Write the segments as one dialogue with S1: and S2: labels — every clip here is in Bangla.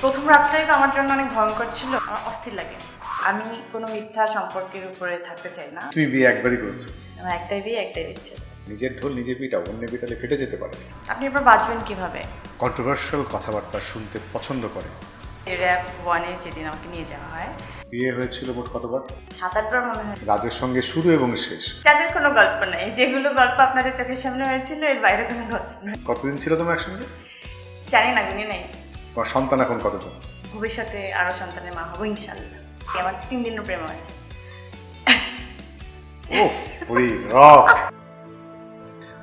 S1: প্রথম রাতটাই তো আমার জন্য অনেক ভয়ঙ্কর ছিল, আমার অস্থির লাগে। আমি কোনো মিথ্যা সম্পর্কের উপরে থাকতে চাই না।
S2: তুমি বিয়ে একবারই করেছো,
S1: আমার একটাই বিয়ে, একটাই বিচ্ছেদ।
S2: নিজের ঢোল নিজে পিটাও, অন্য পিটালে ফেটে যেতে পারে।
S1: আপনি এবার বাঁচবেন কিভাবে?
S2: কন্ট্রোভার্সিয়াল কথাবার্তা শুনতে পছন্দ করে।
S1: র্যাপ ওয়ানে যেদিন আমাকে নিয়ে যাওয়া হয়,
S2: বিয়ে হয়েছিল মোট কতবার?
S1: 7-8 বার মনে হয়।
S2: রাজের সঙ্গে শুরু এবং শেষ।
S1: যাদের কোনো গল্প নেই, যেগুলো গল্প আপনাদের চোখের সামনে হয়েছিল এর বাইরে কোনো গল্প নেই।
S2: কতদিন ছিল তোমার একসঙ্গে?
S1: জানি না, গুনি নেই।
S2: তোমার সন্তান এখন কতজন?
S1: ভবিষ্যতে আরো সন্তানের মা হবো ইনশাল্লাহ। আমার 3 দিনের প্রেম আছে।
S2: ও হরি রক।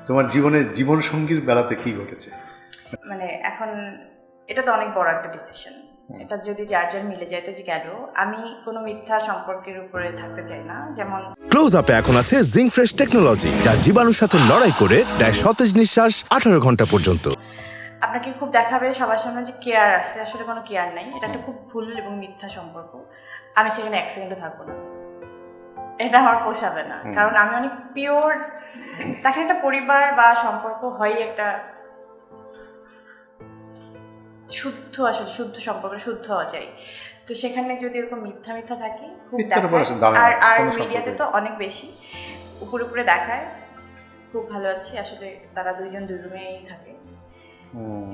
S2: তোমার জীবনে জীবন সঙ্গীর বেলাতে কি ঘটেছে?
S1: মানে এখন এটা তো অনেক বড় একটা ডিসিশন। এটা যদি যার যার মিলে যায় তো যে গেল। আমি কোনো মিথ্যা সম্পর্কের উপরে থাকতে চাই না। যেমন
S3: ক্লোজ আপে এখন আছে জিঙ্ক ফ্রেশ টেকনোলজি, যা জীবাণুর সাথে লড়াই করে দেয় সতেজ নিঃশ্বাস 18 ঘন্টা পর্যন্ত।
S1: আপনাকে খুব দেখাবে সবার সামনে যে কেয়ার আছে, আসলে কোনো কেয়ার নাই। এটা একটা খুব ভুল এবং মিথ্যা সম্পর্ক। আমি সেখানে 1 সেকেন্ডও থাকবো না, এটা আমার পোষাবে না। কারণ আমি অনেক পিওর। দেখেন, একটা পরিবার বা সম্পর্ক হয় একটা শুদ্ধ, আসলে শুদ্ধ সম্পর্ক, শুদ্ধ হওয়া যায়। তো সেখানে যদি এরকম মিথ্যা মিথ্যা থাকে, খুব
S2: মিথ্যার উপর আসলে দাঁড়ায়
S1: দেখায়।
S2: না,
S1: আর
S2: কোনো
S1: মিডিয়াতে
S2: সম্পর্কে।
S1: তো অনেক বেশি উপরে উপরে দেখায় খুব ভালো আছি, আসলে তারা দুইজন দুই রুমেই থাকে।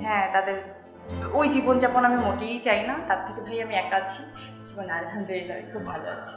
S1: হ্যাঁ, তাদের ওই জীবনযাপন আমি মোটেই চাই না। তার থেকে ভাই আমি একা আছি, জীবন আলহামদুলিল্লাহ খুব ভালো আছি।